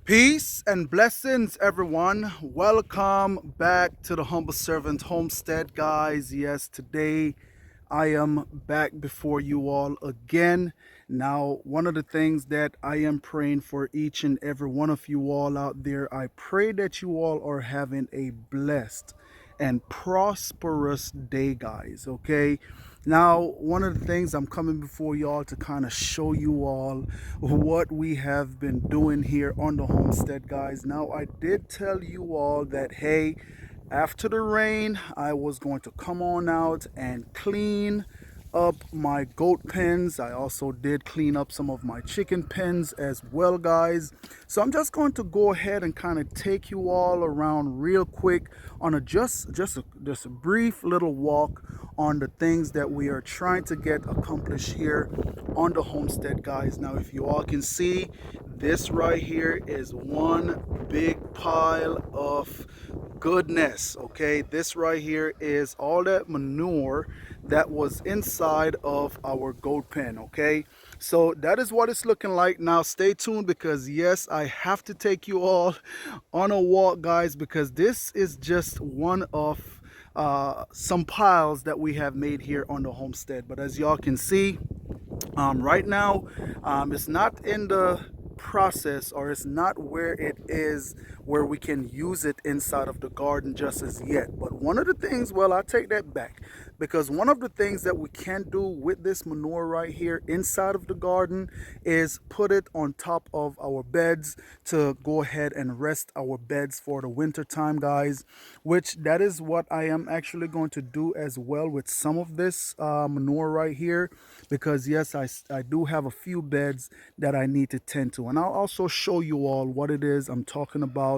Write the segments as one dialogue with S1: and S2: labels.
S1: Peace and blessings, everyone. Welcome back to the Humble Servant Homestead, guys. Yes, today I am back before you all again. Now, one of the things that I am praying for each and every one of you all out there, I pray that you all are having a blessed and prosperous day, guys. Okay. Now, one of the things I'm coming before y'all to kind of show you all what we have been doing here on the homestead, guys. Now, I did tell you all that, hey, after the rain, I was going to come on out and clean up my goat pens. I also did clean up some of my chicken pens as well, guys. So I'm just going to go ahead and kind of take you all around real quick on a just a brief little walk on the things that we are trying to get accomplished here on the homestead, guys. Now, if you all can see, this right here is one big pile of goodness. Okay, this right here is all that manure that was inside of our goat pen. Okay, so that is what it's looking like. Now stay tuned, because yes, I have to take you all on a walk, guys, because this is just one of some piles that we have made here on the homestead. But as y'all can see, right now, it's not in the process, or it's not where it is where we can use it inside of the garden just as yet. But one of the things, well, I take that back, because one of the things that we can do with this manure right here inside of the garden is put it on top of our beds to go ahead and rest our beds for the winter time, guys, which that is what I am actually going to do as well with some of this manure right here, because yes, I do have a few beds that I need to tend to, and I'll also show you all what it is I'm talking about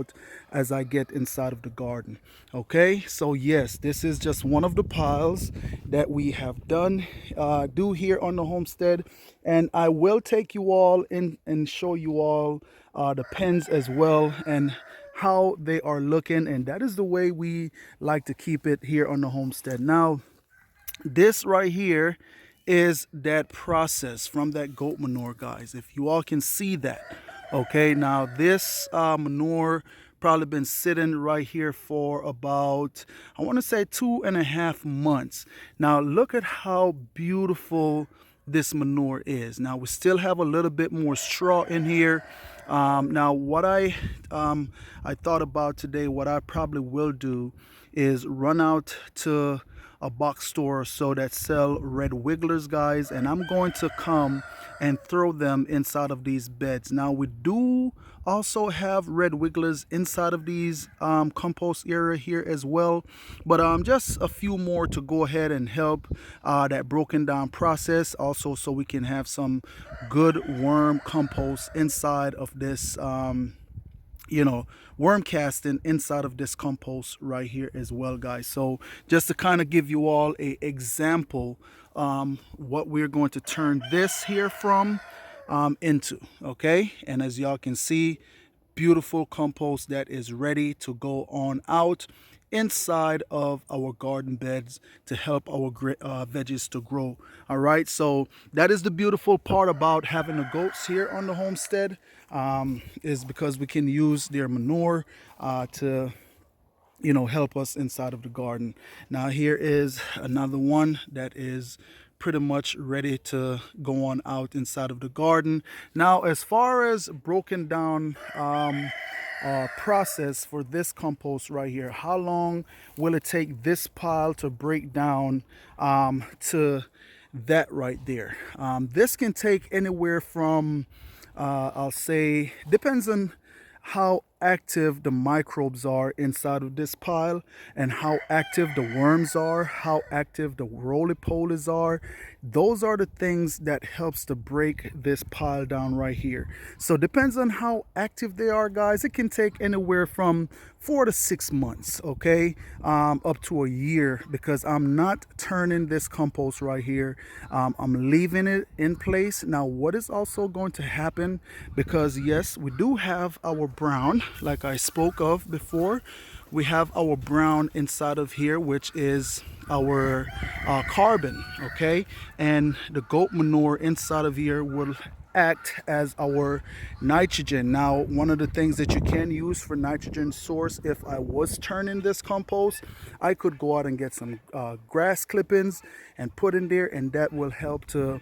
S1: as I get inside of the garden. Okay, so yes, this is just one of the piles that we have do here on the homestead, and I will take you all in and show you all the pens as well, and how they are looking. And that is the way we like to keep it here on the homestead. Now, this right here is that process from that goat manure, guys, if you all can see that. Okay, now this manure probably been sitting right here for about, I want to say, 2.5 months. Now look at how beautiful this manure is. Now we still have a little bit more straw in here. Now what I thought about today, what I probably will do is run out to a box store so that sell red wigglers, guys, and I'm going to come and throw them inside of these beds. Now we do also have red wigglers inside of these compost area here as well, but just a few more to go ahead and help that broken down process, also so we can have some good worm compost inside of this worm casting inside of this compost right here as well, guys. So just to kind of give you all a example, what we're going to turn this here from into. Okay, and as y'all can see, beautiful compost that is ready to go on out inside of our garden beds to help our veggies to grow. All right, so that is the beautiful part about having the goats here on the homestead, is because we can use their manure to help us inside of the garden. Now here is another one that is pretty much ready to go on out inside of the garden. Now, as far as broken down process for this compost right here, how long will it take this pile to break down to that right there? This can take anywhere from I'll say, depends on how active the microbes are inside of this pile, and how active the worms are, how active the roly-polies are. Those are the things that helps to break this pile down right here. So depends on how active they are, guys. It can take anywhere from 4 to 6 months, okay, up to a year, because I'm not turning this compost right here. I'm leaving it in place. Now what is also going to happen, because yes, we do have our brown, like I spoke of before, we have our brown inside of here, which is our carbon, okay, and the goat manure inside of here will act as our nitrogen. Now, one of the things that you can use for nitrogen source, if I was turning this compost, I could go out and get some grass clippings and put in there, and that will help to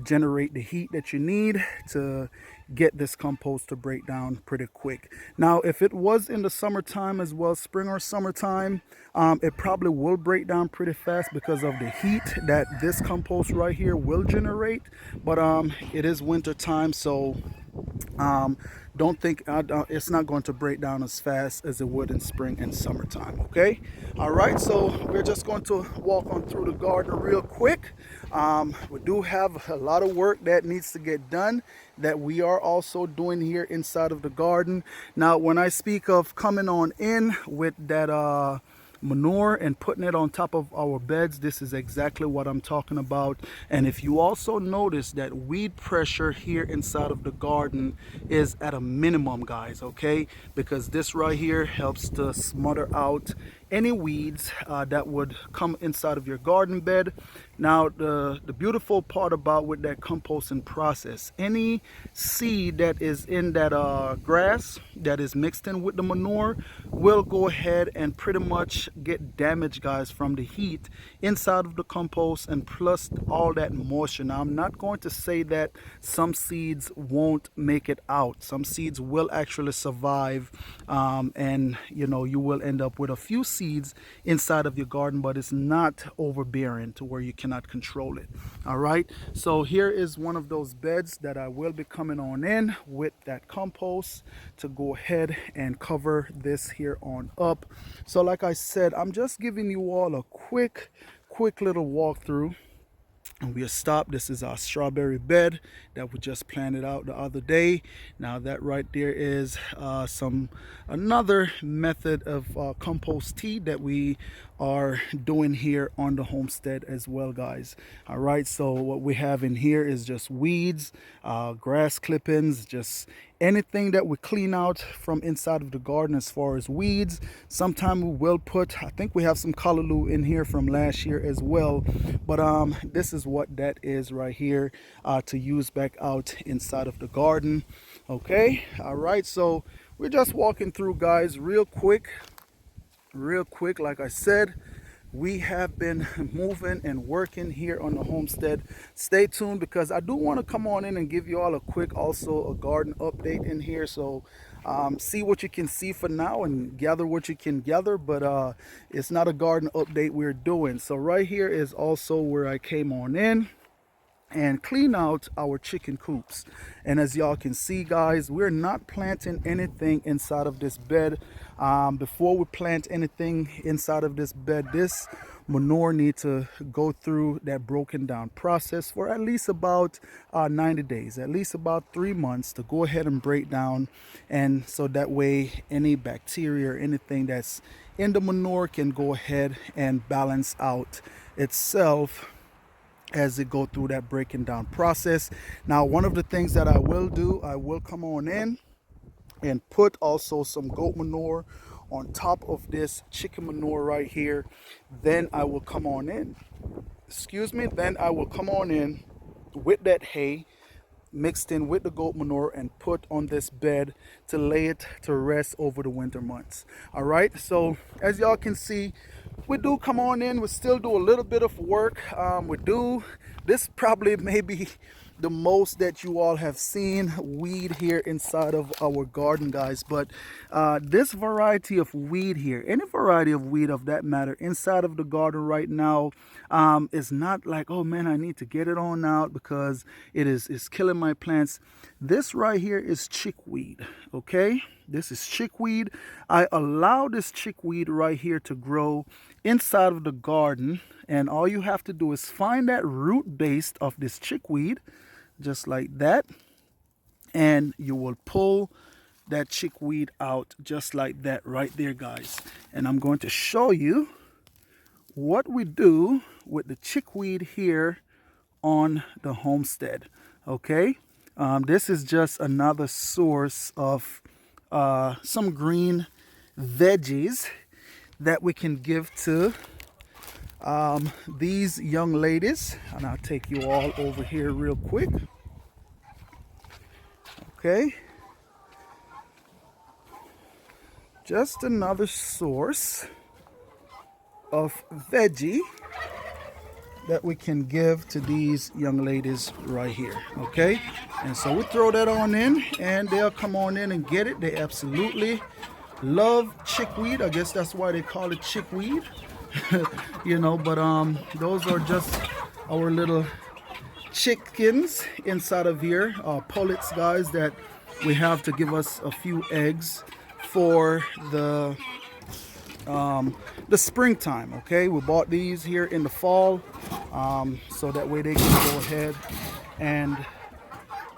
S1: generate the heat that you need to get this compost to break down pretty quick. Now, if it was in the summertime as well, spring or summertime, it probably will break down pretty fast because of the heat that this compost right here will generate. But it is winter time, so don't think it's not going to break down as fast as it would in spring and summertime. Okay, all right, so we're just going to walk on through the garden real quick. We do have a lot of work that needs to get done that we are also doing here inside of the garden. Now, when I speak of coming on in with that manure and putting it on top of our beds, this is exactly what I'm talking about. And if you also notice that weed pressure here inside of the garden is at a minimum, guys, okay, because this right here helps to smother out any weeds that would come inside of your garden bed. Now, the beautiful part about with that composting process, any seed that is in that grass that is mixed in with the manure will go ahead and pretty much get damaged, guys, from the heat inside of the compost and plus all that moisture. Now, I'm not going to say that some seeds won't make it out. Some seeds will actually survive, and you know, you will end up with a few seeds inside of your garden, but it's not overbearing to where you cannot control it. All right, so here is one of those beds that I will be coming on in with that compost to go ahead and cover this here on up. So like I said, I'm just giving you all a quick little walkthrough. And we'll stop. This is our strawberry bed that we just planted out the other day. Now that right there is another method of compost tea that we are doing here on the homestead as well, guys. All right, so what we have in here is just weeds, grass clippings, just anything that we clean out from inside of the garden as far as weeds. Sometime we will put, I think we have some callaloo in here from last year as well, but this is what that is right here to use back out inside of the garden. Okay, all right, so we're just walking through, guys, real quick. Like I said, we have been moving and working here on the homestead. Stay tuned because I do want to come on in and give you all a quick also a garden update in here. So see what you can see for now and gather what you can gather, but it's not a garden update we're doing. So right here is also where I came on in and clean out our chicken coops. And as y'all can see, guys, we're not planting anything inside of this bed. Before we plant anything inside of this bed, this manure needs to go through that broken down process for at least about 90 days, at least about 3 months, to go ahead and break down, and so that way any bacteria or anything that's in the manure can go ahead and balance out itself as it go through that breaking down process. Now, one of the things that I will do, I will come on in and put also some goat manure on top of this chicken manure right here. Then I will come on in, then I will come on in with that hay mixed in with the goat manure and put on this bed to lay it to rest over the winter months. All right, so as y'all can see, we do come on in, we still do a little bit of work. This probably maybe the most that you all have seen weed here inside of our garden, guys, but this variety of weed here, any variety of weed of that matter inside of the garden right now, is not like, oh man, I need to get it on out because it's killing my plants. This right here is chickweed. Okay, this is chickweed. I allow this chickweed right here to grow inside of the garden, and all you have to do is find that root base of this chickweed, just like that, and you will pull that chickweed out just like that right there, guys. And I'm going to show you what we do with the chickweed here on the homestead. Okay, this is just another source of some green veggies that we can give to these young ladies. And I'll take you all over here real quick. Okay, just another source of veggie that we can give to these young ladies right here. Okay, and so we throw that on in and they'll come on in and get it. They absolutely love chickweed. I guess that's why they call it chickweed. You know, but those are just our little chickens inside of here, pullets, guys, that we have to give us a few eggs for the springtime. Okay, we bought these here in the fall, so that way they can go ahead and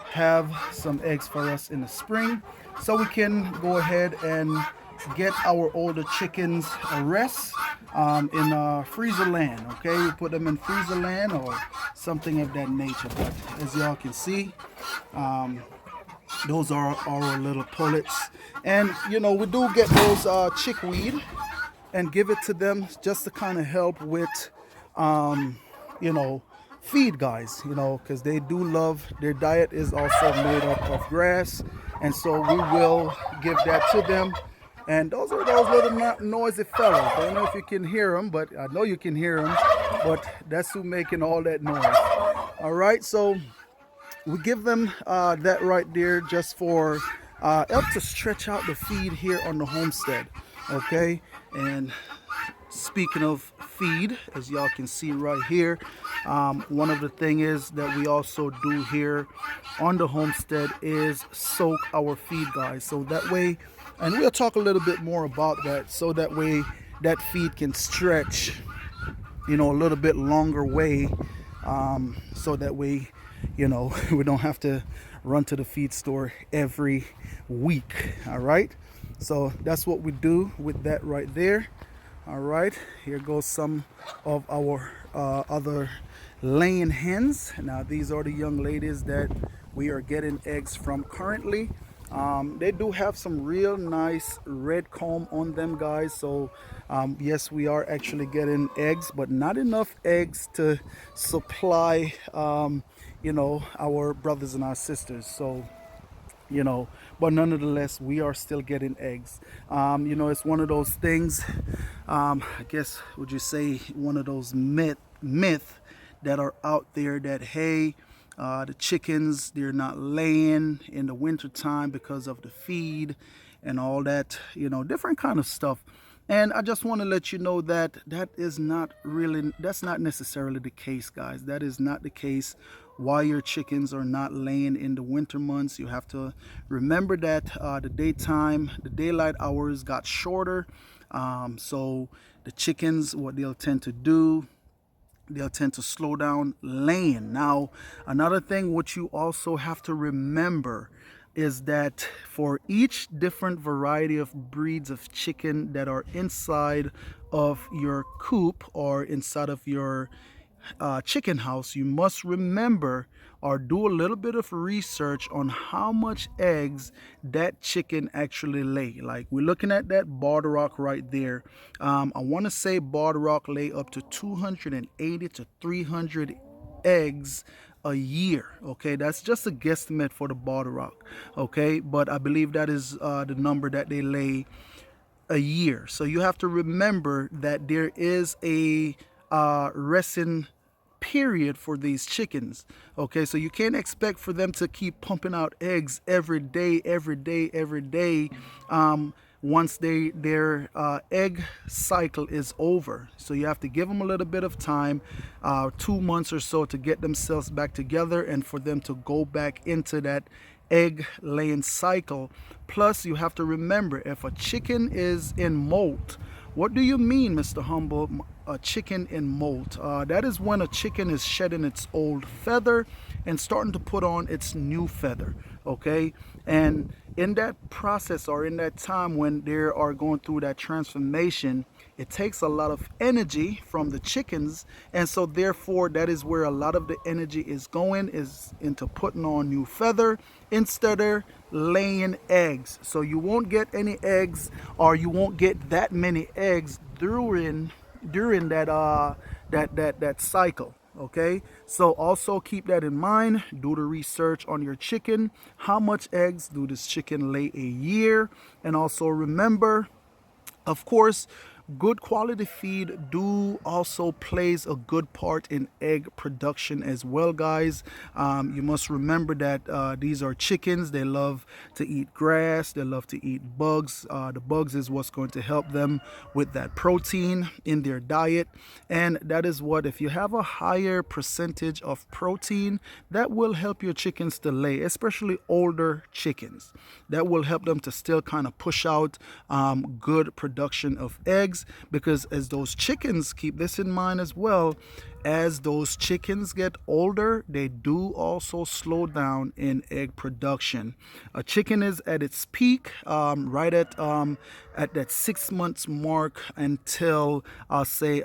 S1: have some eggs for us in the spring, so we can go ahead and get our older chickens a rest in freezer land. Okay, we put them in freezer land or something of that nature. But as y'all can see, those are our little pullets, and you know, we do get those chickweed and give it to them just to kind of help with you know, feed, guys, you know, because they do love, their diet is also made up of grass, and so we will give that to them. And those are those little noisy fellows. I don't know if you can hear them, but I know you can hear them, but that's who making all that noise. All right, so we give them that right there just for help to stretch out the feed here on the homestead. Okay, and speaking of feed, as y'all can see right here, one of the things is that we also do here on the homestead is soak our feed, guys, so that way, and we'll talk a little bit more about that, so that way that feed can stretch, you know, a little bit longer way, so that way, you know, we don't have to run to the feed store every week. All right, so that's what we do with that right there. All right, here goes some of our other laying hens. Now these are the young ladies that we are getting eggs from currently. They do have some real nice red comb on them, guys, so yes, we are actually getting eggs, but not enough eggs to supply you know, our brothers and our sisters. So, you know, but nonetheless, we are still getting eggs. You know, it's one of those things, I guess, would you say, one of those myth that are out there that, hey, the chickens, they're not laying in the winter time because of the feed and all that, you know, different kind of stuff. And I just want to let you know that that is not really, that's not necessarily the case, guys. That is not the case. Why your chickens are not laying in the winter months, you have to remember that the daylight hours got shorter. So the chickens, what they'll tend to do, they'll tend to slow down laying. Now, another thing what you also have to remember is that for each different variety of breeds of chicken that are inside of your coop or inside of your chicken house, you must remember or do a little bit of research on how much eggs that chicken actually lay. Like we're looking at that border rock right there. I want to say border rock lay up to 280 to 300 eggs a year. Okay, that's just a guesstimate for the border rock. Okay, but I believe that is the number that they lay a year. So you have to remember that there is a resting period for these chickens. Okay, so you can't expect for them to keep pumping out eggs every day once their egg cycle is over. So you have to give them a little bit of time, 2 months or so, to get themselves back together and for them to go back into that egg laying cycle. Plus you have to remember, if a chicken is in molt, what do you mean, Mr. Humble? A chicken in molt? That is when a chicken is shedding its old feather and starting to put on its new feather. Okay, and in that process, or in that time when they are going through that transformation, it takes a lot of energy from the chickens, and so therefore that is where a lot of the energy is going, is into putting on new feather instead of laying eggs. So you won't get any eggs, or you won't get that many eggs during that cycle. Okay, so also keep that in mind. Do the research on your chicken. How much eggs do this chicken lay a year? And also remember, of course, good quality feed do also plays a good part in egg production as well, guys. You must remember that these are chickens. They love to eat grass. They love to eat bugs. The bugs is what's going to help them with that protein in their diet. And that is what, if you have a higher percentage of protein, that will help your chickens to lay, especially older chickens. That will help them to still kind of push out good production of eggs, because as those chickens, keep this in mind as well, as those chickens get older, they do also slow down in egg production. A chicken is at its peak right at that 6 months mark until I'll say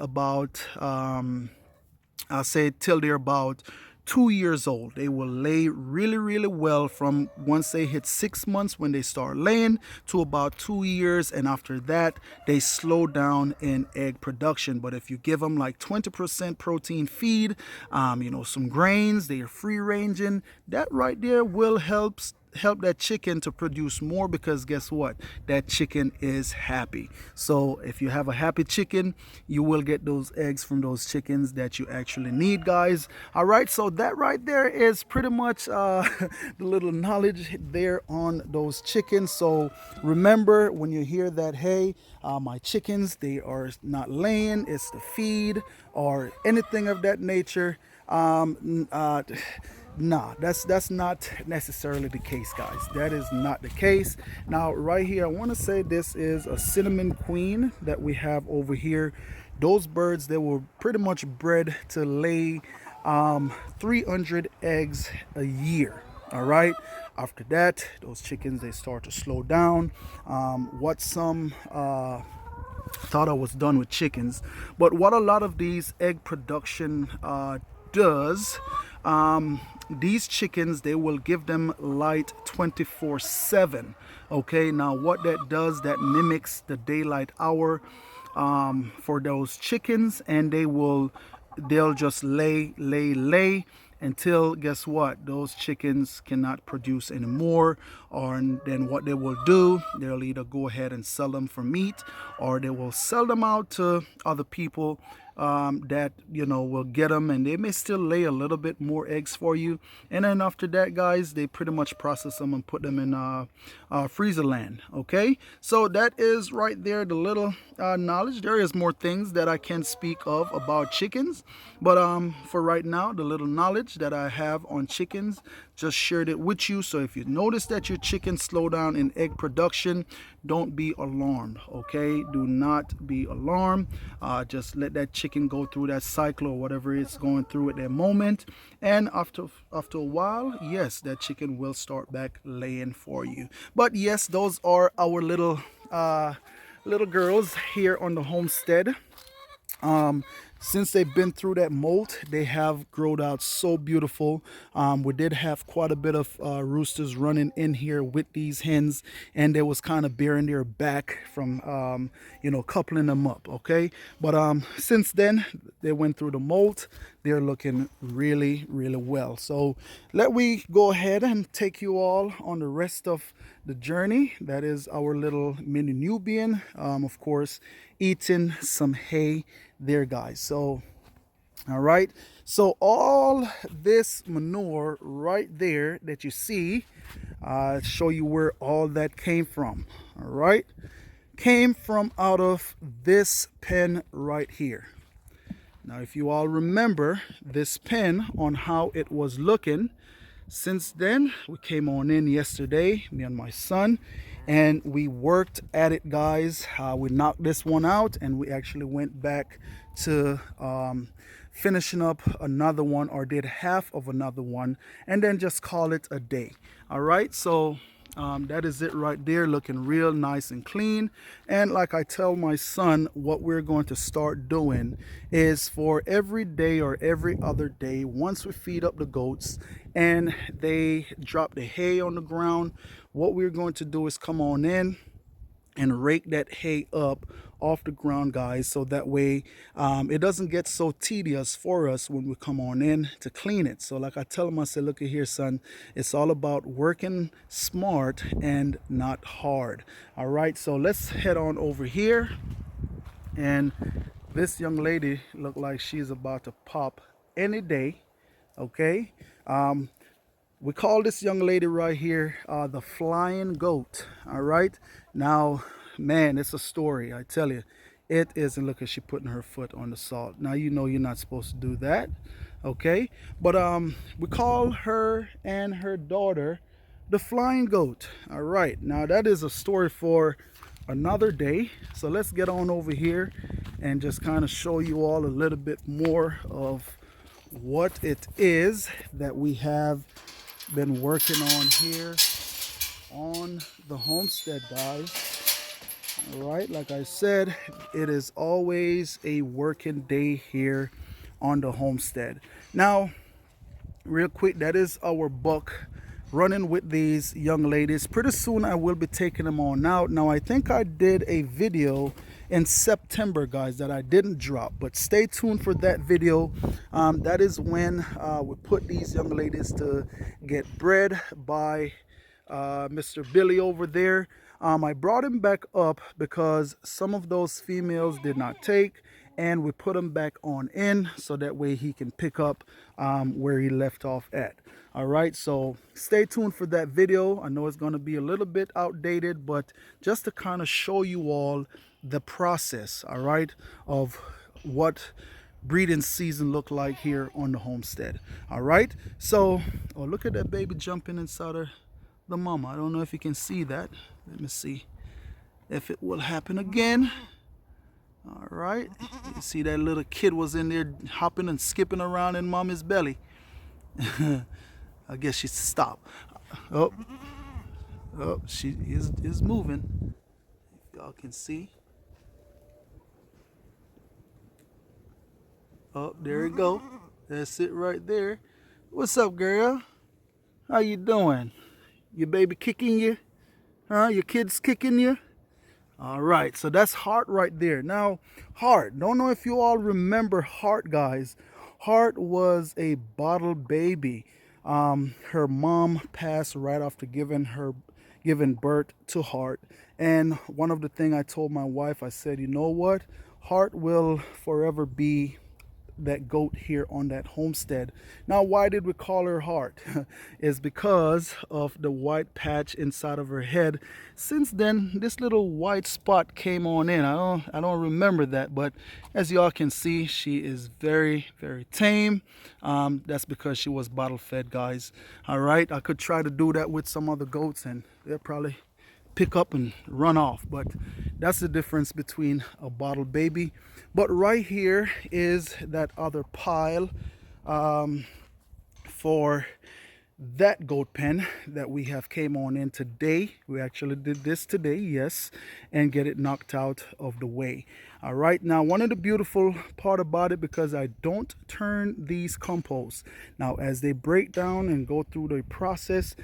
S1: till they're about 2 years old. They will lay really, really well from once they hit 6 months when they start laying to about 2 years. And after that, they slow down in egg production. But if you give them like 20% protein feed, some grains, they are free ranging, that right there will help that chicken to produce more, because guess what, that chicken is happy. So if you have a happy chicken, you will get those eggs from those chickens that you actually need, guys. All right, so that right there is pretty much the little knowledge there on those chickens. So remember, when you hear that, hey, my chickens, they are not laying, it's the feed or anything of that nature, nah, that's not necessarily the case, guys. That is not the case. Now, right here, I want to say this is a cinnamon queen that we have over here. Those birds, they were pretty much bred to lay 300 eggs a year. All right. After that, those chickens, they start to slow down. What some thought I was done with chickens, but what a lot of these egg production does, these chickens, they will give them light 24/7. Okay, now what that does, that mimics the daylight hour for those chickens, and they'll just lay until, guess what, those chickens cannot produce anymore. Or then what they will do, they'll either go ahead and sell them for meat, or they will sell them out to other people that will get them, and they may still lay a little bit more eggs for you. And then after that, guys, they pretty much process them and put them in freezer land. Okay, so that is right there, the little knowledge. There is more things that I can speak of about chickens, but for right now, the little knowledge that I have on chickens, just shared it with you. So if you notice that your chickens slow down in egg production, don't be alarmed. Okay, do not be alarmed. Just let that chicken go through that cycle or whatever it's going through at that moment, and after a while, yes, that chicken will start back laying for you. But yes, those are our little girls here on the homestead. Since they've been through that molt, they have grown out so beautiful. We did have quite a bit of roosters running in here with these hens, and they was kind of bearing their back from coupling them up. Okay, but since then they went through the molt, they're looking really, really well. So let we go ahead and take you all on the rest of the journey. That is our little mini Nubian, of course, eating some hay there, guys. So all right, so all this manure right there that you see, show you where all that came from. All right, came from out of this pen right here. Now, if you all remember this pen on how it was looking, since then we came on in yesterday, me and my son, and we worked at it, guys. We knocked this one out, and we actually went back to finishing up another one, or did half of another one, and then just call it a day. All right, so that is it right there, looking real nice and clean. And like I tell my son, what we're going to start doing is, for every day or every other day, once we feed up the goats and they drop the hay on the ground, what we're going to do is come on in and rake that hay up off the ground, guys, so that way it doesn't get so tedious for us when we come on in to clean it. So like I tell him, I said, look at here, son, it's all about working smart and not hard. All right, so let's head on over here. And this young lady looked like she's about to pop any day. Okay, we call this young lady right here the flying goat. All right, now, man, it's a story, I tell you. It is. And look at she putting her foot on the salt. Now you know you're not supposed to do that. Okay, but we call her and her daughter the flying goat. All right, now that is a story for another day. So let's get on over here and just kind of show you all a little bit more of what it is that we have been working on here on the homestead, guys. All right, like I said, it is always a working day here on the homestead. Now, real quick, that is our buck running with these young ladies. Pretty soon I will be taking them on out. Now, I think I did a video in September, guys, that I didn't drop, but stay tuned for that video. That is when we put these young ladies to get bred by Mr. Billy over there. I brought him back up because some of those females did not take, and we put him back on in so that way he can pick up where he left off at. All right, so stay tuned for that video. I know it's going to be a little bit outdated, but just to kind of show you all the process, all right, of what breeding season look like here on the homestead. All right, so oh, look at that baby jumping inside of the mama. I don't know if you can see that. Let me see if it will happen again. All right, you see that little kid was in there hopping and skipping around in mommy's belly. I guess she stopped. Oh, she is moving. If y'all can see. Oh, there you go. That's it right there. What's up, girl? How you doing? Your baby kicking you? Huh? Your kid's kicking you? All right, so that's Heart right there. Now, Heart, don't know if you all remember Heart, guys. Heart was a bottle baby. Her mom passed right after giving birth to Heart. And one of the things I told my wife, I said, you know what? Heart will forever be that goat here on that homestead. Now, why did we call her Heart? Is because of the white patch inside of her head. Since then, this little white spot came on in. I don't remember that, but as y'all can see, she is very, very tame. That's because she was bottle fed, guys. All right, I could try to do that with some other goats and they'll probably pick up and run off, but that's the difference between a bottle baby. But right here is that other pile for that goat pen that we have came on in today. We actually did this today, yes, and get it knocked out of the way. All right, now one of the beautiful part about it, because I don't turn these composts. Now as they break down and go through the process,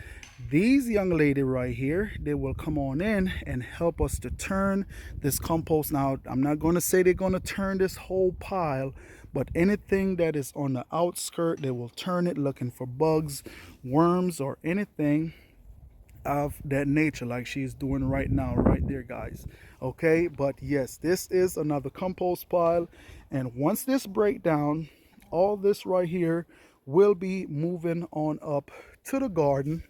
S1: these young lady right here, they will come on in and help us to turn this compost. Now I'm not going to say they're going to turn this whole pile, but anything that is on the outskirt, they will turn it, looking for bugs, worms, or anything of that nature, like she's doing right now right there, guys. Okay, but yes, this is another compost pile, and once this break down, all this right here will be moving on up to the garden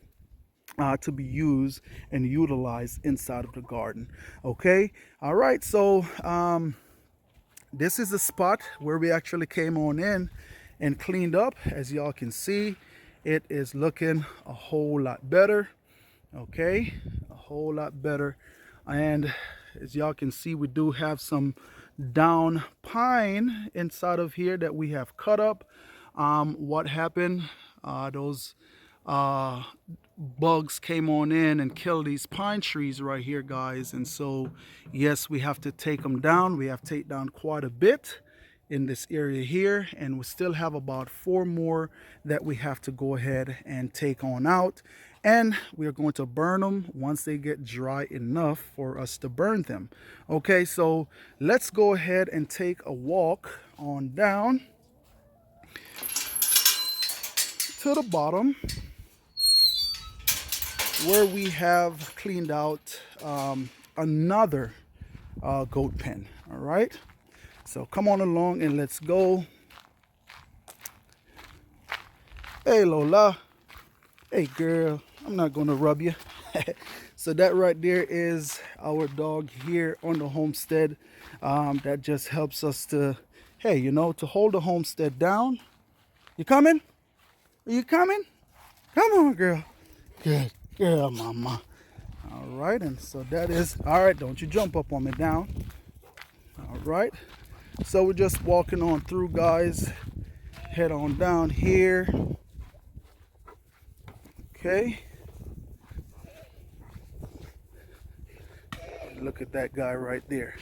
S1: to be used and utilized inside of the garden. Okay, all right, so this is the spot where we actually came on in and cleaned up. As y'all can see, it is looking a whole lot better. Okay, a whole lot better. And as y'all can see, we do have some down pine inside of here that we have cut up. What happened, those bugs came on in and killed these pine trees right here, guys. And so yes, we have to take them down. We have to take down quite a bit in this area here, and we still have about 4 more that we have to go ahead and take on out. and we are going to burn them once they get dry enough for us to burn them. Okay, so let's go ahead and take a walk on down to the bottom where we have cleaned out another goat pen. All right, so come on along and let's go. Hey Lola, hey girl, I'm not gonna rub you. So that right there is our dog here on the homestead. That just helps us to, hey, you know, to hold the homestead down. You coming? Are you coming? Come on, girl. Good girl, mama. All right, and so that is, all right, don't you jump up on me down. All right, so we're just walking on through, guys. Head on down here. Okay. Look at that guy right there.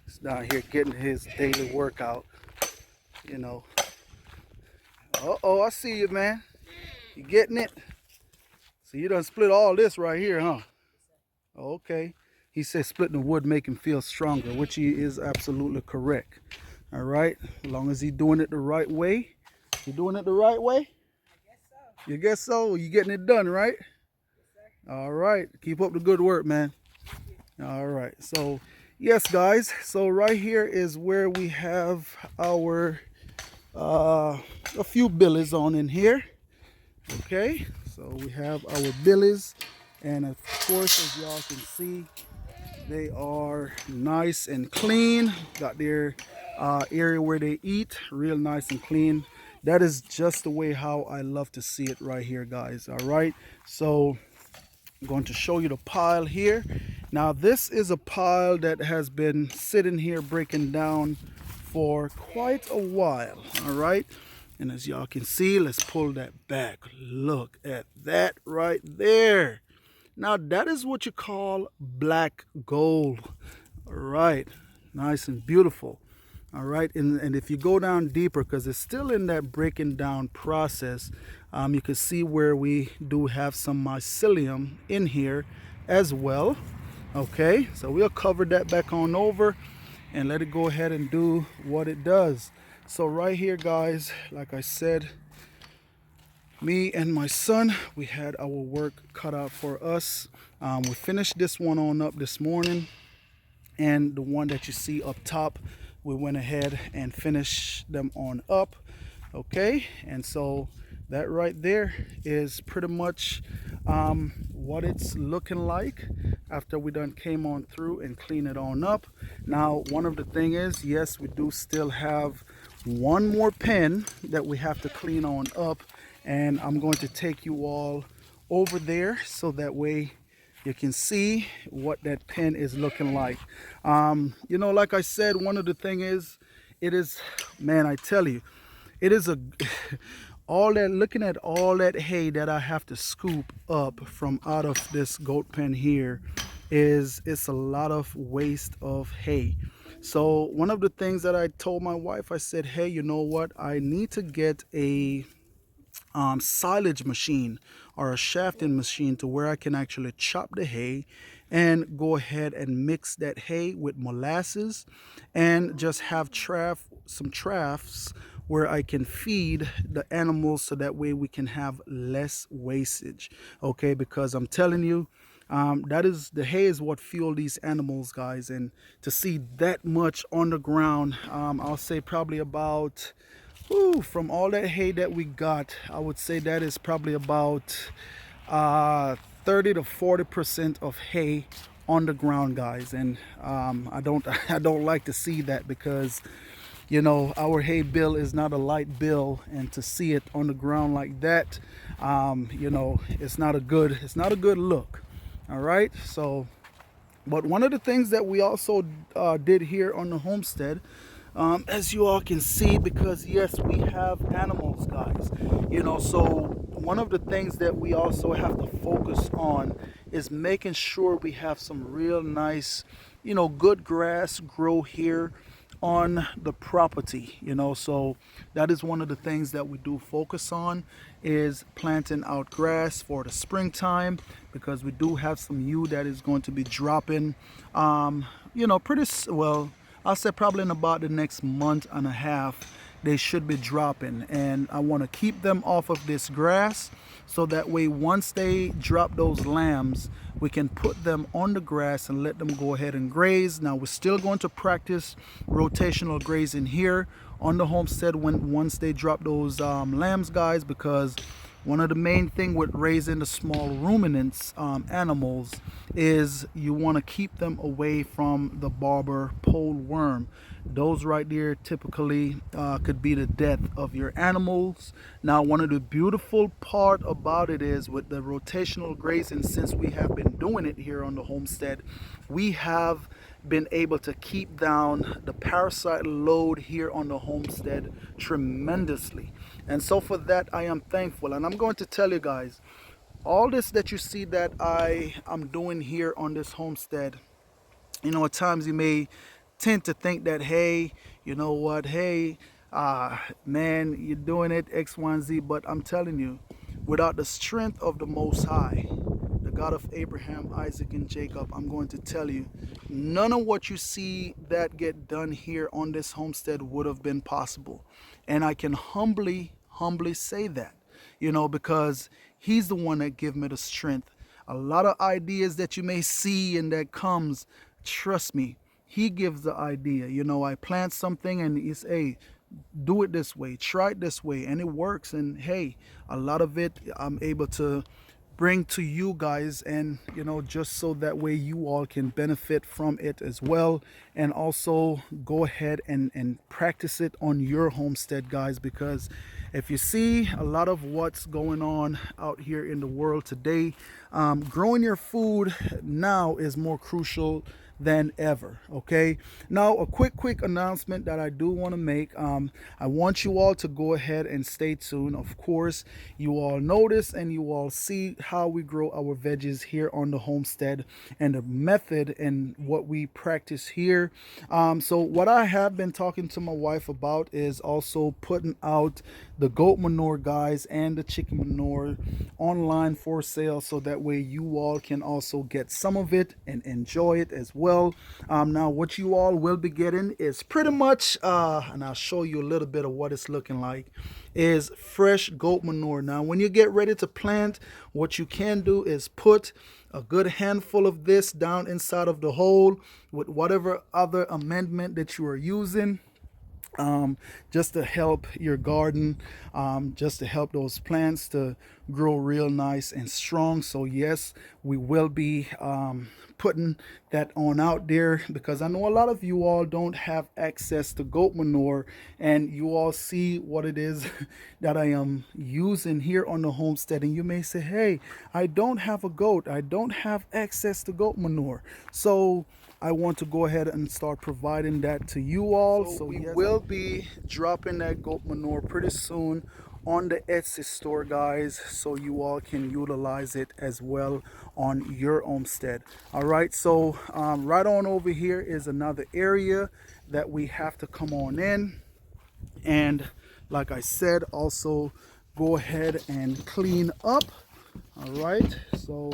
S1: He's down here getting his daily workout, you know. Uh-oh, I see you, man. You getting it? So you done split all this right here, huh? Okay. He said splitting the wood make him feel stronger, which he is absolutely correct. All right. As long as he's doing it the right way. You doing it the right way? I guess so. You guess so? You getting it done, right? Yes, sir. All right. Keep up the good work, man. All right. So, yes, guys. So right here is where we have our a few billies on in here. Okay. So we have our billies, and of course, as y'all can see, they are nice and clean. Got their area where they eat, real nice and clean. That is just the way how I love to see it right here, guys. All right, so I'm going to show you the pile here. Now this is a pile that has been sitting here breaking down for quite a while. All right, and as y'all can see, let's pull that back. Look at that right there. Now that is what you call black gold. All right, nice and beautiful. All right, and if you go down deeper, because it's still in that breaking down process, you can see where we do have some mycelium in here as well. Okay, so we'll cover that back on over and let it go ahead and do what it does. So right here, guys, like I said, me and my son, we had our work cut out for us. We finished this one on up this morning, and the one that you see up top, we went ahead and finished them on up. Okay, and so that right there is pretty much what it's looking like after we done came on through and clean it on up. Now, one of the thing is, yes, we do still have one more pen that we have to clean on up, and I'm going to take you all over there so that way you can see what that pen is looking like. You know, like I said, one of the thing is, it is, man, I tell you, it is a all that, looking at all that hay that I have to scoop up from out of this goat pen here, it's a lot of waste of hay. So one of the things that I told my wife, I said, hey, you know what, I need to get a silage machine or a shafting machine to where I can actually chop the hay and go ahead and mix that hay with molasses and just have some troughs where I can feed the animals, so that way we can have less wastage. Okay, because I'm telling you, that is, the hay is what fuel these animals, guys. And to see that much on the ground, I'll say probably about, from all that hay that we got, I would say that is probably about 30 to 40% of hay on the ground, guys. And I don't like to see that, because you know, our hay bill is not a light bill, and to see it on the ground like that, you know, it's not a good look. All right, so but one of the things that we also did here on the homestead, as you all can see, because yes, we have animals, guys, you know, so one of the things that we also have to focus on is making sure we have some real nice, you know, good grass grow here on the property, you know. So that is one of the things that we do focus on, is planting out grass for the springtime, because we do have some yew that is going to be dropping, you know, well, I'll say probably in about the next month and a half they should be dropping, and I want to keep them off of this grass, so that way once they drop those lambs, we can put them on the grass and let them go ahead and graze. Now we're still going to practice rotational grazing here on the homestead once they drop those lambs, guys, because one of the main thing with raising the small ruminants animals is you want to keep them away from the barber pole worm. Those right there typically could be the death of your animals. Now, one of the beautiful part about it is, with the rotational grazing, since we have been doing it here on the homestead, we have been able to keep down the parasite load here on the homestead tremendously. And so for that, I am thankful. And I'm going to tell you guys, all this that you see that I am doing here on this homestead, you know, at times you may tend to think that, hey, you know what, hey, man, you're doing it X, Y, and Z. But I'm telling you, without the strength of the Most High, the God of Abraham, Isaac, and Jacob, I'm going to tell you, none of what you see that get done here on this homestead would have been possible. And I can humbly say that, you know, because he's the one that give me the strength. A lot of ideas that you may see and that comes, trust me, he gives the idea. You know, I plant something and he's, hey, do it this way, try it this way, and it works. And hey, a lot of it I'm able to bring to you guys, and you know, just so that way you all can benefit from it as well, and also go ahead and practice it on your homestead, guys, because if you see a lot of what's going on out here in the world today, growing your food now is more crucial than ever. Okay, now a quick announcement that I do want to make. I want you all to go ahead and stay tuned. Of course, you all notice and you all see how we grow our veggies here on the homestead, and the method and what we practice here. So what I have been talking to my wife about is also putting out the goat manure, guys, and the chicken manure online for sale, so that way you all can also get some of it and enjoy it as well. Now what you all will be getting is pretty much and I'll show you a little bit of what it's looking like, is fresh goat manure. Now when you get ready to plant, what you can do is put a good handful of this down inside of the hole with whatever other amendment that you are using, just to help your garden, just to help those plants to grow real nice and strong. So yes, we will be putting that on out there, because I know a lot of you all don't have access to goat manure, and you all see what it is that I am using here on the homestead, and you may say, hey, I don't have a goat, I don't have access to goat manure. So I want to go ahead and start providing that to you all. So we will be dropping that goat manure pretty soon on the Etsy store, guys, so you all can utilize it as well on your homestead. All right, so right on over here is another area that we have to come on in, and like I said, also go ahead and clean up. All right, so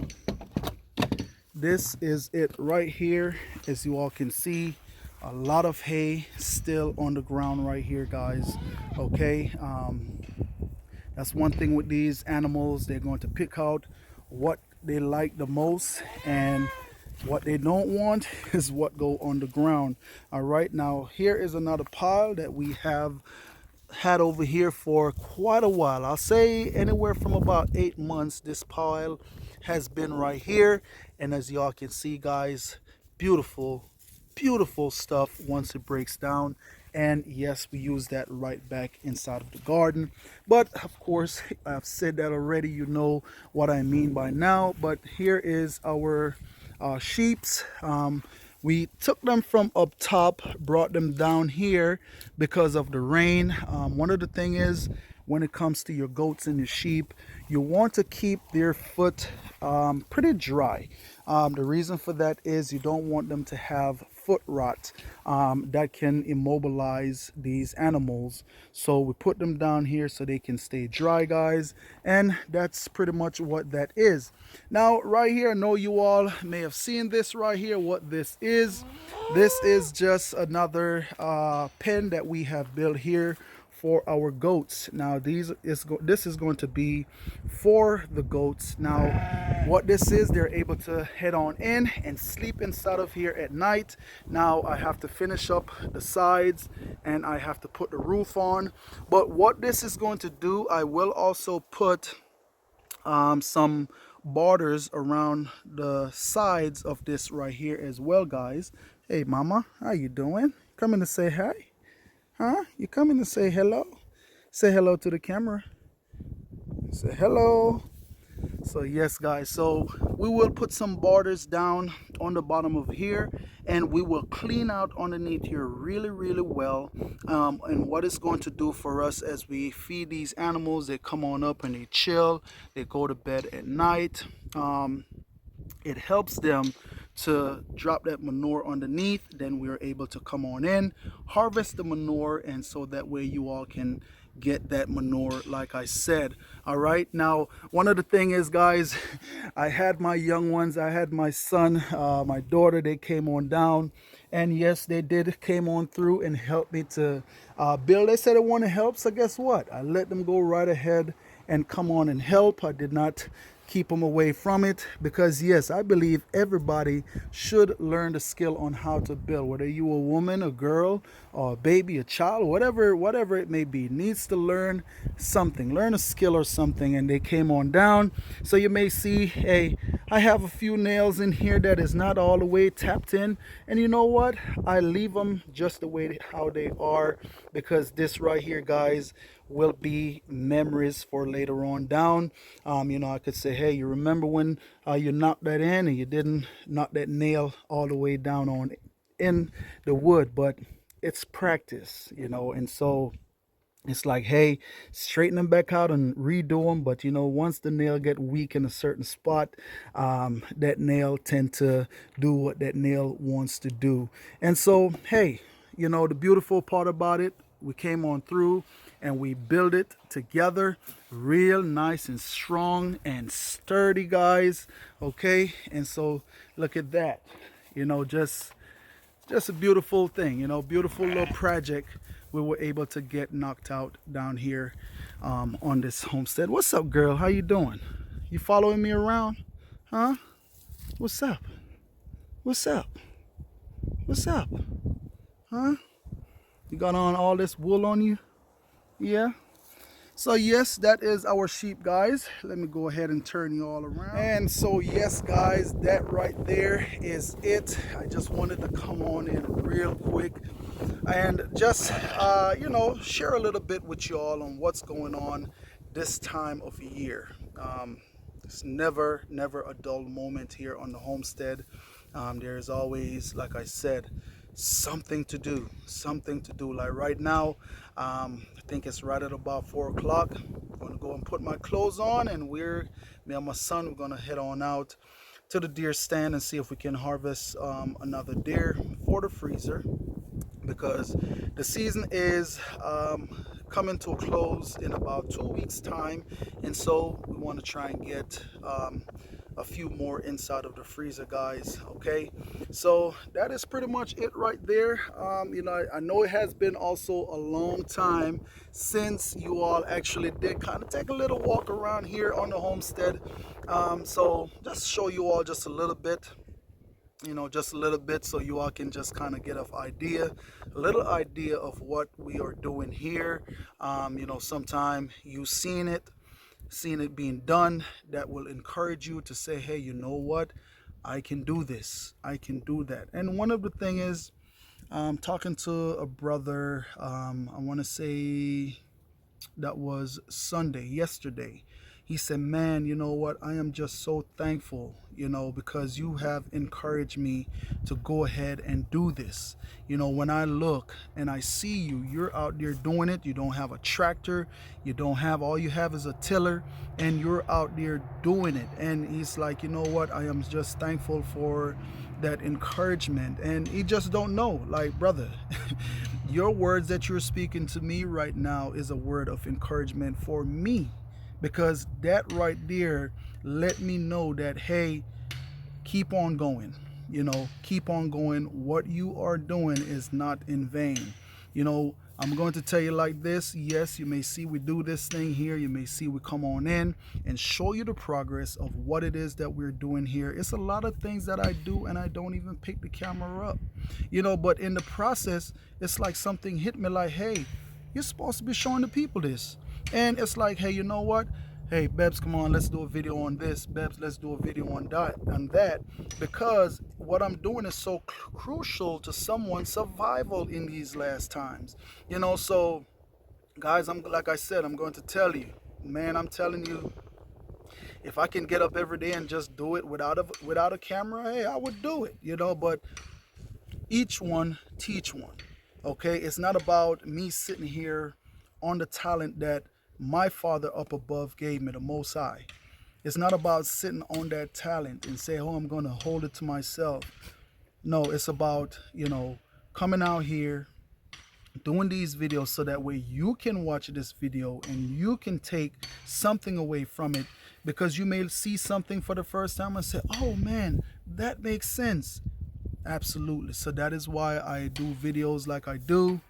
S1: this is it right here. As you all can see, a lot of hay still on the ground right here, guys. Okay, that's one thing with these animals. They're going to pick out what they like the most, and what they don't want is what go on the ground. All right, now here is another pile that we have had over here for quite a while. I'll say anywhere from about 8 months this pile has been right here, and as y'all can see, guys, beautiful stuff once it breaks down. And yes, we use that right back inside of the garden. But of course, I've said that already, you know what I mean by now. But here is our sheeps. We took them from up top, brought them down here because of the rain. One of the thing is, when it comes to your goats and your sheep, you want to keep their foot pretty dry. The reason for that is you don't want them to have foot rot that can immobilize these animals. So we put them down here so they can stay dry, guys, and that's pretty much what that is. Now right here, I know you all may have seen this right here. What this is just another pen that we have built here for our goats. Now this is going to be for the goats. Now what this is, they're able to head on in and sleep inside of here at night. Now I have to finish up the sides and I have to put the roof on, but what this is going to do, I will also put some borders around the sides of this right here as well, guys. Hey mama, how you doing? Coming to say hi? Huh? You coming to say hello? Say hello to the camera. Say hello. So yes, guys, so we will put some borders down on the bottom of here, and we will clean out underneath here really well. And what it's going to do for us as we feed these animals, they come on up and they chill, they go to bed at night. It helps them to drop that manure underneath. Then we're able to come on in, harvest the manure, and so that way you all can get that manure like I said. All right, now one of the thing is, guys, I had my young ones, I had my son, my daughter, they came on down, and yes, they did came on through and helped me to build. They said they want to help, so guess what, I let them go right ahead and come on and help. I did not keep them away from it, because yes, I believe everybody should learn the skill on how to build, whether you a woman, a girl, or a baby, a child, whatever it may be, needs to learn something, learn a skill or something. And they came on down, so you may see, hey, I have a few nails in here that is not all the way tapped in, and you know what, I leave them just the way how they are, because this right here, guys, will be memories for later on down. You know, I could say, hey, you remember when you knocked that in and you didn't knock that nail all the way down on in the wood, but it's practice, you know. And so it's like, hey, straighten them back out and redo them. But you know, once the nail get weak in a certain spot, that nail tend to do what that nail wants to do. And so, hey, you know, the beautiful part about it, we came on through and we built it together real nice and strong and sturdy, guys. Okay, and so look at that, you know, just a beautiful thing, you know, beautiful little project we were able to get knocked out down here on this homestead. What's up, girl? How you doing? You following me around? Huh? What's up? What's up? What's up? Huh? You got on all this wool on you? Yeah. So yes, that is our sheep, guys. Let me go ahead and turn you all around. And so yes, guys, that right there is it. I just wanted to come on in real quick and just you know, share a little bit with you all on what's going on this time of year. It's never a dull moment here on the homestead. There is always, like I said, something to do. Like right now, I think it's right at about 4 o'clock. I'm gonna go and put my clothes on, and me and my son, we're gonna head on out to the deer stand and see if we can harvest another deer for the freezer, because the season is coming to a close in about 2 weeks time, and so we want to try and get a few more inside of the freezer, guys. Okay, so that is pretty much it right there. You know, I know it has been also a long time since you all actually did kind of take a little walk around here on the homestead. So just show you all just a little bit, you know, just a little bit, so you all can just kind of get a little idea of what we are doing here. You know, sometime you've seen it being done, that will encourage you to say, hey, you know what, I can do this, I can do that. And one of the thing is, talking to a brother, I want to say that was yesterday. He said, man, you know what, I am just so thankful, you know, because you have encouraged me to go ahead and do this. You know, when I look and I see you're out there doing it. You don't have a tractor, all you have is a tiller, and you're out there doing it. And he's like, you know what, I am just thankful for that encouragement, and he just don't know. Like, brother, your words that you're speaking to me right now is a word of encouragement for me, because that right there let me know that, hey, keep on going. Keep on going. What you are doing is not in vain. I'm going to tell you like this. Yes, you may see we do this thing here. You may see we come on in and show you the progress of what it is that we're doing here. It's a lot of things that I do and I don't even pick the camera up. But in the process, it's like something hit me like, hey, you're supposed to be showing the people this. And it's like, hey, you know what? Hey, Bebs, come on, let's do a video on this. Bebs, let's do a video on that, because what I'm doing is so crucial to someone's survival in these last times. So guys, I'm like I said, I'm going to tell you, man, I'm telling you, if I can get up every day and just do it without a camera, hey, I would do it. But each one teach one. Okay, it's not about me sitting here on the talent that my Father up above gave me, the Most High. It's not about sitting on that talent and say, oh, I'm going to hold it to myself. No, it's about, coming out here, doing these videos so that way you can watch this video and you can take something away from it, because you may see something for the first time and say, oh man, that makes sense. Absolutely. So that is why I do videos like I do,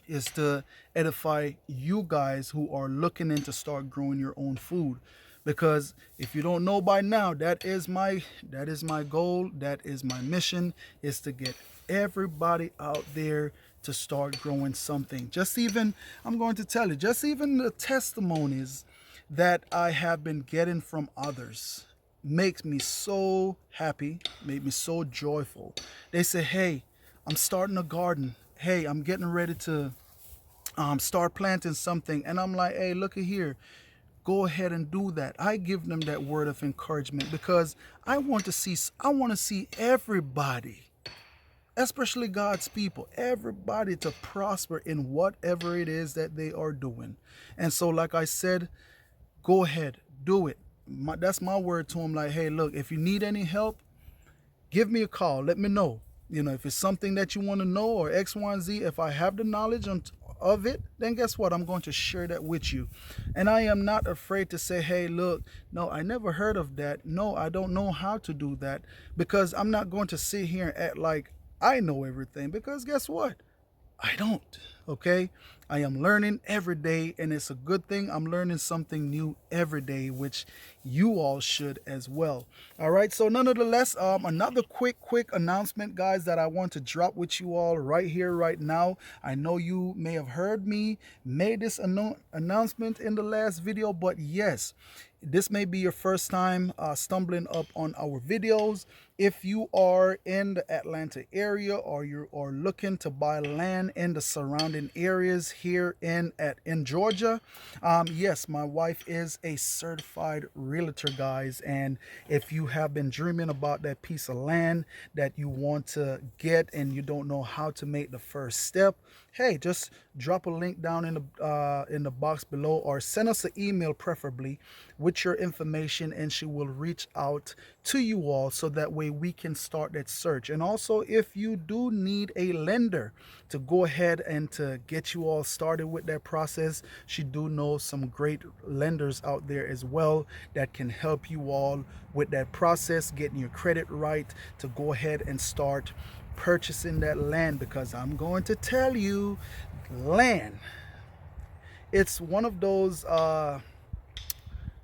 S1: is to edify you guys who are looking in to start growing your own food. Because if you don't know by now, that is my goal, that is my mission, is to get everybody out there to start growing something. I'm going to tell you, just even the testimonies that I have been getting from others makes me so happy, made me so joyful. They say, hey, I'm starting a garden. Hey, I'm getting ready to start planting something. And I'm like, hey, look at here. Go ahead and do that. I give them that word of encouragement, because I want to see everybody, especially God's people, everybody to prosper in whatever it is that they are doing. And so, like I said, go ahead, do it. That's my word to them. Like, hey, look, if you need any help, give me a call. Let me know. If it's something that you want to know, or X, Y, and Z, if I have the knowledge of it, then guess what? I'm going to share that with you. And I am not afraid to say, hey, look, no, I never heard of that. No, I don't know how to do that, because I'm not going to sit here and act like I know everything, because guess what? I don't. Okay, I am learning every day, and it's a good thing. I'm learning something new every day, which you all should as well. All right, so nonetheless, another quick announcement, guys, that I want to drop with you all right here, right now. I know you may have heard me made this announcement in the last video, but yes, this may be your first time stumbling up on our videos. If you are in the Atlanta area, or you are looking to buy land in the surrounding areas here in Georgia, yes, my wife is a certified realtor, guys. And if you have been dreaming about that piece of land that you want to get and you don't know how to make the first step, hey, just drop a link down in the box below, or send us an email preferably with your information, and she will reach out to you all, so that way we can start that search. And also, if you do need a lender to go ahead and to get you all started with that process, she do know some great lenders out there as well that can help you all with that process, getting your credit right to go ahead and start purchasing that land. Because I'm going to tell you, land, it's one of those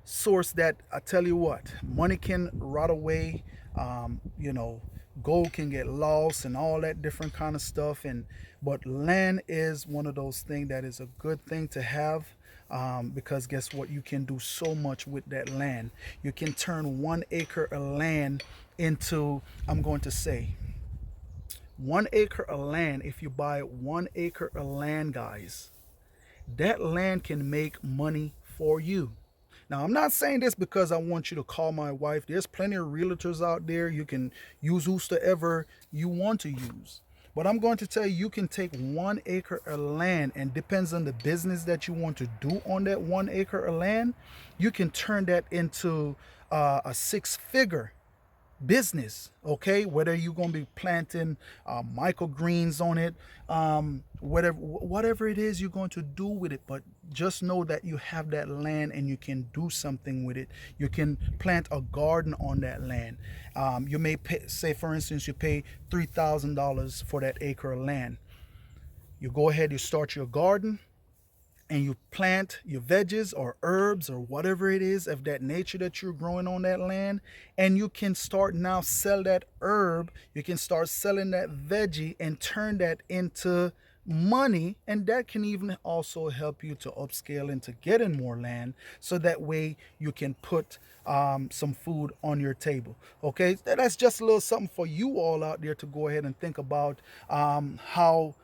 S1: source that, I tell you what, money can rot away, gold can get lost and all that different kind of stuff. But land is one of those things that is a good thing to have, because guess what? You can do so much with that land. You can turn 1 acre of land into, I'm going to say, 1 acre of land. If you buy 1 acre of land, guys, that land can make money for you. Now, I'm not saying this because I want you to call my wife. There's plenty of realtors out there. You can use whosoever you want to use. But I'm going to tell you, you can take 1 acre of land, and depends on the business that you want to do on that 1 acre of land, you can turn that into a 6-figure business, okay? Whether you're going to be planting microgreens on it, whatever it is you're going to do with it, but just know that you have that land and you can do something with it. You can plant a garden on that land. You may pay, say for instance, you pay $3,000 for that acre of land. You go ahead, you start your garden, and you plant your veggies or herbs or whatever it is of that nature that you're growing on that land, and you can start now sell that herb, you can start selling that veggie and turn that into money, and that can even also help you to upscale into getting more land, so that way you can put some food on your table. Okay, that's just a little something for you all out there to go ahead and think about, how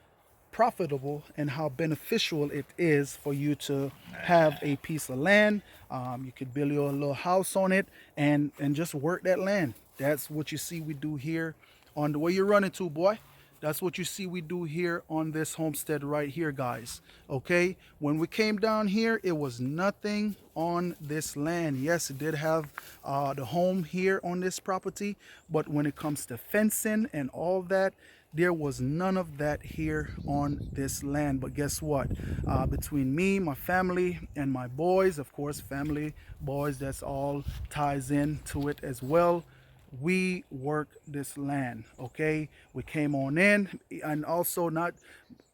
S1: profitable and how beneficial it is for you to have a piece of land. You could build your little house on it and just work that land. That's what you see we do here on the way you're running to, boy. That's what you see we do here on this homestead right here, guys. Okay, when we came down here, it was nothing on this land. Yes, it did have the home here on this property, but when it comes to fencing and all that, there was none of that here on this land. But guess what? Between me, my family, and my boys, of course, family, boys, that's all ties into it as well. We work this land, okay? We came on in, and also not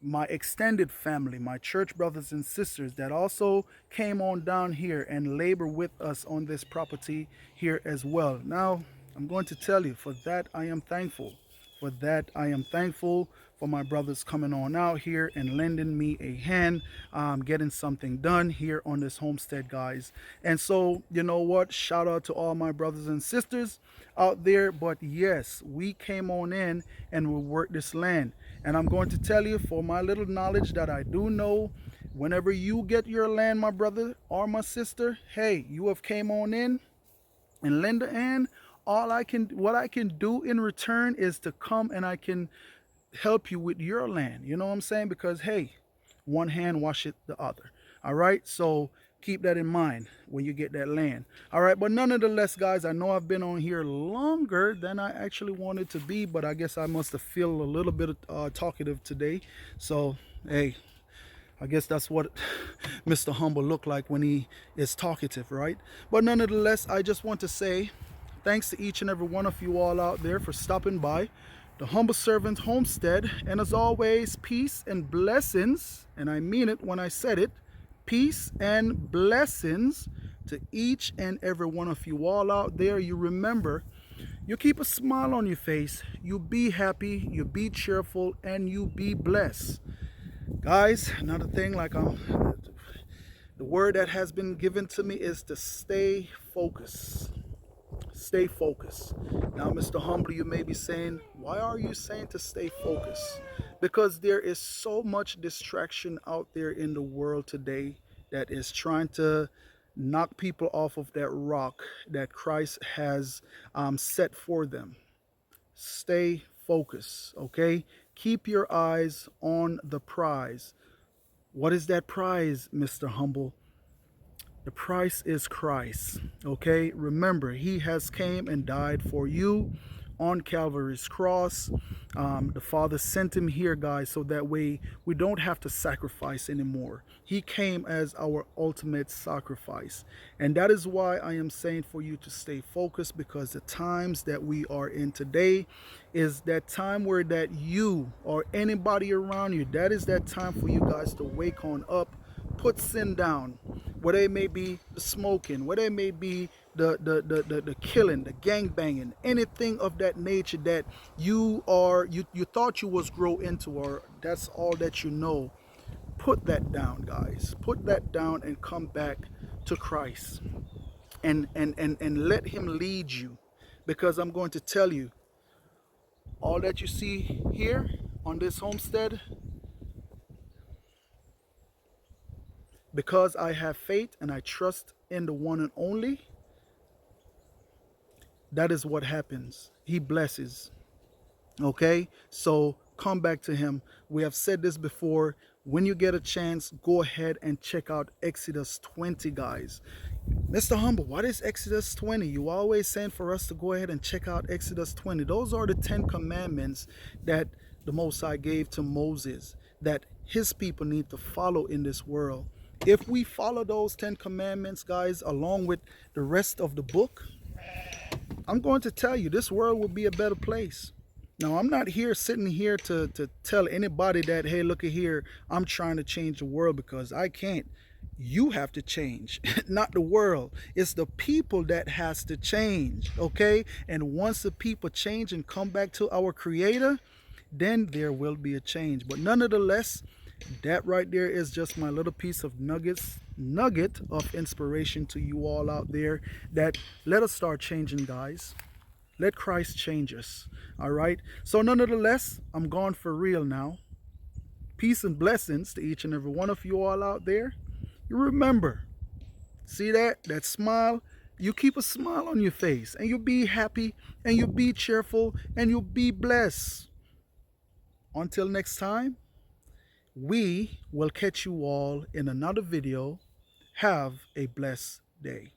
S1: my extended family, my church brothers and sisters that also came on down here and labor with us on this property here as well. Now, I'm going to tell you, for that I am thankful. For that, I am thankful for my brothers coming on out here and lending me a hand, getting something done here on this homestead, guys. And so, you know what? Shout out to all my brothers and sisters out there. But yes, we came on in and we worked this land. And I'm going to tell you, for my little knowledge that I do know, whenever you get your land, my brother or my sister, hey, you have came on in and lend a hand. What I can do in return is to come and I can help you with your land. You know what I'm saying? Because hey, one hand washeth the other. All right, so keep that in mind when you get that land. All right, but nonetheless, guys, I know I've been on here longer than I actually wanted to be, but I guess I must have feel a little bit talkative today. So hey, I guess that's what Mr. Humble look like when he is talkative, right? But nonetheless, I just want to say thanks to each and every one of you all out there for stopping by the Humble Servant Homestead. And as always, peace and blessings, and I mean it when I said it, peace and blessings to each and every one of you all out there. You remember, you keep a smile on your face, you be happy, you be cheerful, and you be blessed. Guys, another thing, the word that has been given to me is to stay focused. Stay focused. Now, Mr. Humble, you may be saying, why are you saying to stay focused? Because there is so much distraction out there in the world today that is trying to knock people off of that rock that Christ has set for them. Stay focused, okay? Keep your eyes on the prize. What is that prize, Mr. Humble? The price is Christ. Okay, remember, he has came and died for you on Calvary's cross. The Father sent him here, guys, so that way we don't have to sacrifice anymore. He came as our ultimate sacrifice. And that is why I am saying for you to stay focused, because the times that we are in today is that time where that you or anybody around you, that is that time for you guys to wake on up, put sin down, whether it may be the smoking, whether it may be the killing, the gang banging, anything of that nature that you thought you was grow into, or that's all that you know. Put that down, guys. Put that down and come back to Christ and let him lead you. Because I'm going to tell you, all that you see here on this homestead, because I have faith and I trust in the one and only, that is what happens. He blesses. Okay, so come back to him. We have said this before. When you get a chance, go ahead and check out Exodus 20, guys. Mr. Humble, what is Exodus 20? You always saying for us to go ahead and check out Exodus 20. Those are the 10 commandments that the Most High gave to Moses that his people need to follow in this world. If we follow those 10 commandments, guys, along with the rest of the book, I'm going to tell you this world will be a better place. Now, I'm not here sitting here to tell anybody that, hey, look at here, I'm trying to change the world, because I can't. You have to change, not the world. It's the people that has to change, okay? And once the people change and come back to our Creator, then there will be a change. But nonetheless, that right there is just my little piece of nugget of inspiration to you all out there, that let us start changing, guys. Let Christ change us. All right. So nonetheless, I'm gone for real now. Peace and blessings to each and every one of you all out there. You remember, see that smile? You keep a smile on your face, and you'll be happy, and you'll be cheerful, and you'll be blessed. Until next time, we will catch you all in another video. Have a blessed day.